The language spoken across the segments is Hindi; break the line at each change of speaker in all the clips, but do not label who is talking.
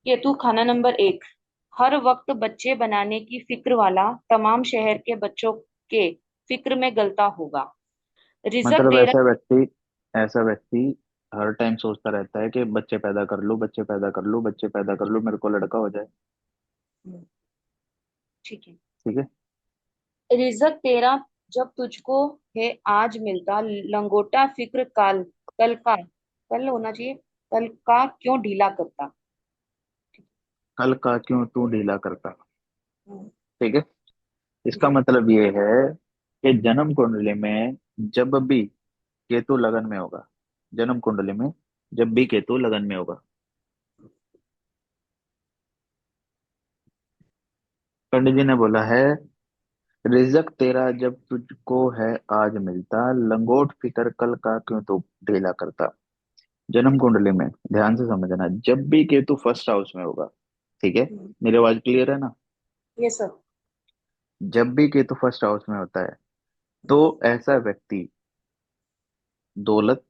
केतु खाना नंबर 1। हर वक्त बच्चे बनाने की फिक्र वाला, तमाम शहर के बच्चों के फिक्र में गलता होगा। रिजक
मतलब
तेरा।
ऐसा व्यक्ति हर टाइम सोचता रहता है कि बच्चे पैदा कर लूं, बच्चे पैदा कर लूं, बच्चे पैदा कर लूं, मेरे को लड़का हो जाए।
ठीक है।
ठीक है।
रिजक तेरा जब तुझको है आज मिलता, लंगोटा फिक्र कल होना चाहिए। कल का क्यों ढीला करता।
कल का क्यों तू ढीला करता।
हम्म,
ठीक है। इसका
जी।
मतलब ये है कि जन्म कुंडली में जब भी केतु लगन में होगा, जन्म कुंडली में जब भी केतु लगन में होगा, पंडित जी ने बोला है, रिजक तेरा जब तुझको है आज मिलता, लंगोट फिकर कल का क्यों तू ढीला करता। जन्म कुंडली में ध्यान से समझना, जब भी केतु फर्स्ट हाउस में होगा, ठीक है, मेरी आवाज क्लियर है ना।
ये सब।
जब भी केतु फर्स्ट हाउस में होता है तो ऐसा व्यक्ति दौलत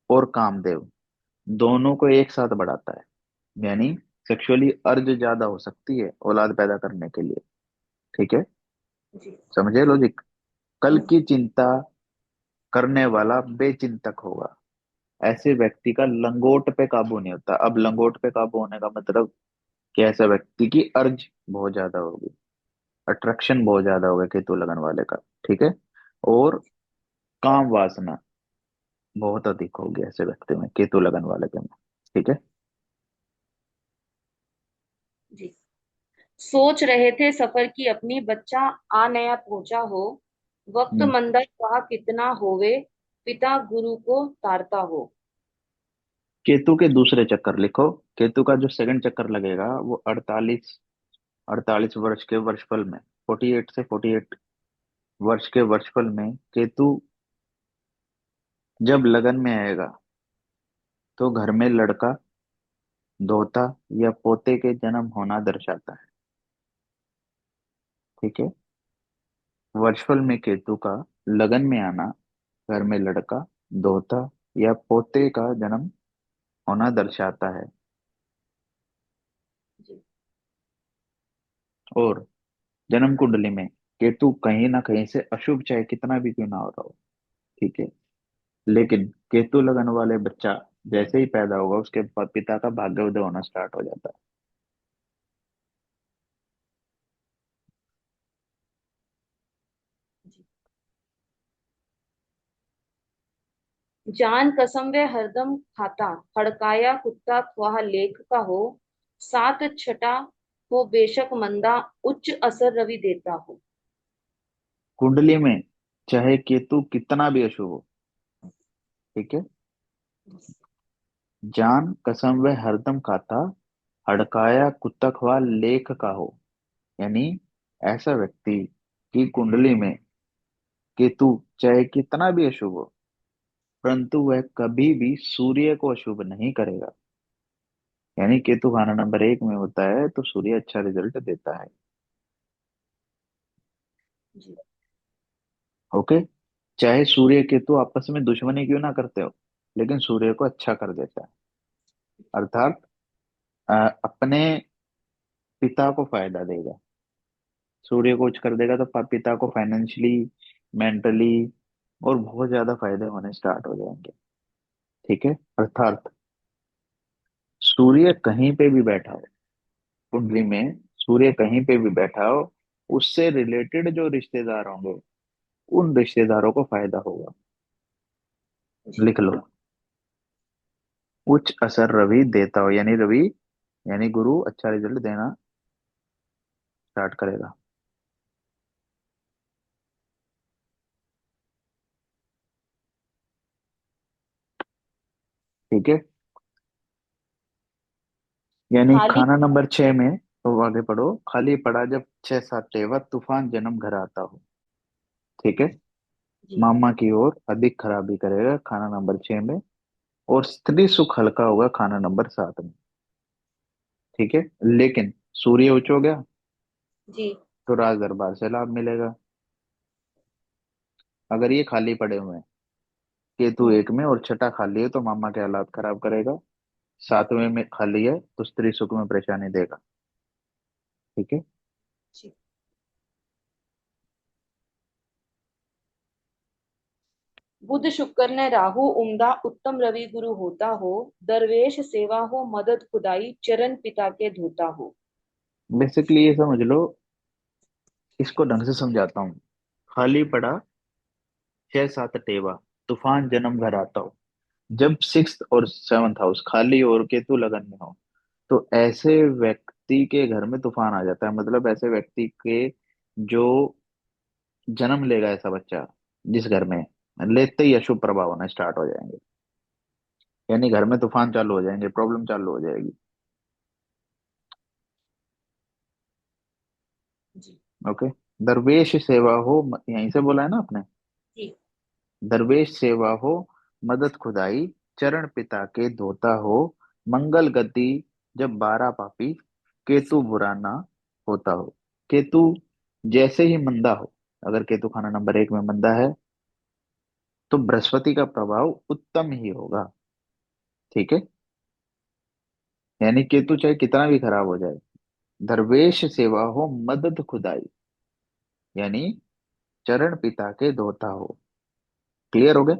और कामदेव दोनों को एक साथ बढ़ाता है। यानी सेक्सुअली अर्ज ज्यादा हो सकती है औलाद पैदा करने के लिए। ठीक है।
जी।
समझे लॉजिक। कल
हम्म,
की चिंता करने वाला बेचिंतक होगा। ऐसे व्यक्ति का लंगोट पे काबू नहीं होता। अब लंगोट पे काबू होने का मतलब कि ऐसा व्यक्ति की अर्ज बहुत ज्यादा होगी, अट्रैक्शन बहुत ज्यादा होगा केतु लगन वाले का। ठीक है। और काम वासना बहुत अधिक होगी ऐसे व्यक्ति में, केतु लगन वाले के में। ठीक है।
जी। सोच रहे थे सफर की अपनी, बच्चा आ नया पहुंचा हो। वक्त
हम्म।
मंदा कहा कितना होवे, पिता गुरु को तारता हो।
केतु के दूसरे चक्कर लिखो। केतु का जो सेकंड चक्कर लगेगा वो 48 वर्ष के वर्षफल में, 48 से 48 वर्ष के वर्षफल में केतु जब लगन में आएगा तो घर में लड़का, दोता या पोते के जन्म होना दर्शाता है। ठीक है। वर्षफल में केतु का लगन में आना घर में लड़का, दोता या पोते का जन्म होना दर्शाता है।
जी।
और जन्म कुंडली में केतु कहीं ना कहीं से अशुभ, चाहे कितना भी क्यों ना हो रहा हो, ठीक है, लेकिन केतु लगन वाले बच्चा जैसे ही पैदा होगा उसके पिता का भाग्योदय होना स्टार्ट हो जाता है।
जी। जान कसम वे हरदम खाता, हड़काया कुत्ता ख्वाह लेख का हो। सात छटा हो बेशक मंदा, उच्च असर रवि देता हो।
कुंडली में चाहे केतु कितना भी अशुभ हो, ठीक है, जान कसम वह हरदम खाता, हड़काया कुत्ता खवा लेख का हो। यानी ऐसा व्यक्ति की कुंडली में केतु चाहे कितना भी अशुभ हो, परंतु वह कभी भी सूर्य को अशुभ नहीं करेगा। यानी केतु खाना नंबर 1 में होता है तो सूर्य अच्छा रिजल्ट देता है।
जी।
ओके। चाहे सूर्य केतु आपस में दुश्मनी क्यों ना करते हो, लेकिन सूर्य को अच्छा कर देता है। अर्थात अ, अपने पिता को फायदा देगा। सूर्य को उच्च कर देगा तो पिता को फाइनेंशियली, मेंटली और बहुत ज्यादा फायदे होने स्टार्ट हो जाएंगे। ठीक है। अर्थात सूर्य कहीं पे भी बैठा हो कुंडली में, सूर्य कहीं पे भी बैठा हो, उससे रिलेटेड जो रिश्तेदार होंगे उन रिश्तेदारों को फायदा होगा।
जी।
लिख लो। उच्च असर रवि देता हो, यानी रवि यानी गुरु अच्छा रिजल्ट देना स्टार्ट करेगा। ठीक है। यानी
खाली।
खाना नंबर 6 में, तो आगे पढ़ो, खाली पड़ा जब 6 7 तेवत तूफान जन्म घर आता हो। ठीक है।
जी।
मामा की ओर अधिक खराबी करेगा खाना नंबर 6 में। और स्त्री सुख हल्का होगा खाना नंबर 7 में। ठीक है। लेकिन सूर्य उच्च हो गया
जी।
तो राज दरबार से लाभ मिलेगा। अगर ये खाली पड़े हुए हैं, केतु
हम्म,
1 में और छठा खाली है, तो मामा के हालात खराब करेगा। सातवें में खाली है तो स्त्री सुख में परेशानी देगा। ठीक है।
जी। बुध शुक्र ने राहु उम्दा उत्तम रवि गुरु होता हो। दरवेश सेवा हो मदद खुदाई चरण पिता के धोता हो।
बेसिकली ये समझ लो, इसको ढंग से समझाता हूँ। खाली पड़ा 6 7 टेवा, तूफान जन्म घर आता हो। जब 6th और 7th हाउस खाली और केतु लगन में हो, तो ऐसे व्यक्ति के घर में तूफान आ जाता है। मतलब ऐसे व्यक्ति के जो जन्म लेगा ऐसा बच्चा, जिस घर में, लेते ही अशुभ प्रभाव होना स्टार्ट हो जाएंगे। यानी घर में तूफान चालू हो जाएंगे, प्रॉब्लम चालू हो जाएगी।
जी।
ओके। दरवेश सेवा हो, यहीं से बोला है ना आपने।
जी।
दरवेश सेवा हो मदद खुदाई, चरण पिता के धोता हो। मंगल गति जब 12 पापी, केतु बुरा ना होता हो। केतु जैसे ही मंदा हो, अगर केतु खाना नंबर 1 में मंदा है, तो बृहस्पति का प्रभाव उत्तम ही होगा। ठीक है। यानी केतु चाहे कितना भी खराब हो जाए, दरवेश सेवा हो मदद खुदाई, यानी चरण पिता के धोता हो। क्लियर हो गया।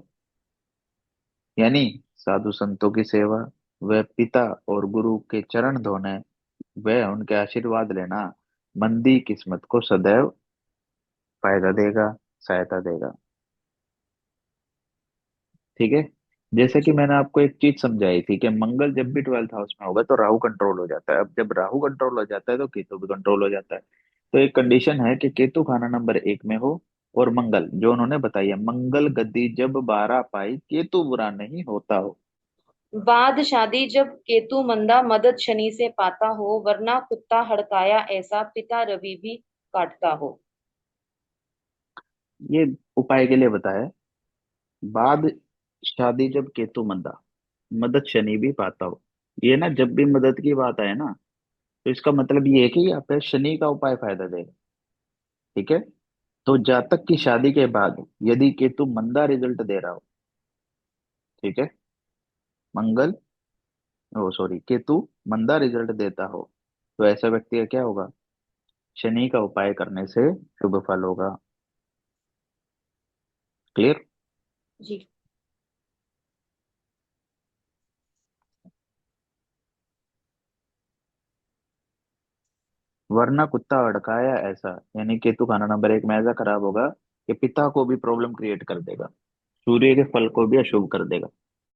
यानी साधु संतों की सेवा, व पिता और गुरु के चरण धोने, व उनके आशीर्वाद लेना मंदी किस्मत को सदैव फायदा देगा, सहायता देगा। ठीक है। जैसे कि
जी।
मैंने आपको एक चीज समझाई थी कि मंगल जब भी 12th हाउस में होगा तो राहु कंट्रोल हो जाता है। अब जब राहु कंट्रोल हो जाता है तो केतु भी कंट्रोल हो जाता है। तो एक कंडीशन है कि केतु खाना नंबर 1 में हो, और मंगल जो उन्होंने बताई है, मंगल गद्दी जब 12 पाई, केतु बुरा नहीं होता हो।
बाद शादी जब केतु मंदा मदद शनि से पाता हो। वरना कुत्ता हड़काया ऐसा पिता रवि भी काटता हो।
ये उपाय के लिए बताया। बाद शादी जब केतु मंदा, मदद शनि भी पाता हो। ये ना, जब भी मदद की बात आए ना, तो इसका मतलब ये है कि यहाँ पे शनि का उपाय फायदा देगा। ठीक है। तो जातक की शादी के बाद यदि केतु मंदा रिजल्ट दे रहा हो, ठीक है, मंगल, ओ सॉरी, केतु मंदा रिजल्ट देता हो, तो ऐसा व्यक्ति का क्या होगा? शनि का उपाय करने से शुभ फल होगा। क्लियर।
जी।
वरना कुत्ता अड़काया ऐसा, यानी केतु खाना नंबर 1 में ऐसा खराब होगा कि पिता को भी प्रॉब्लम क्रिएट कर देगा, सूर्य के फल को भी अशुभ कर देगा।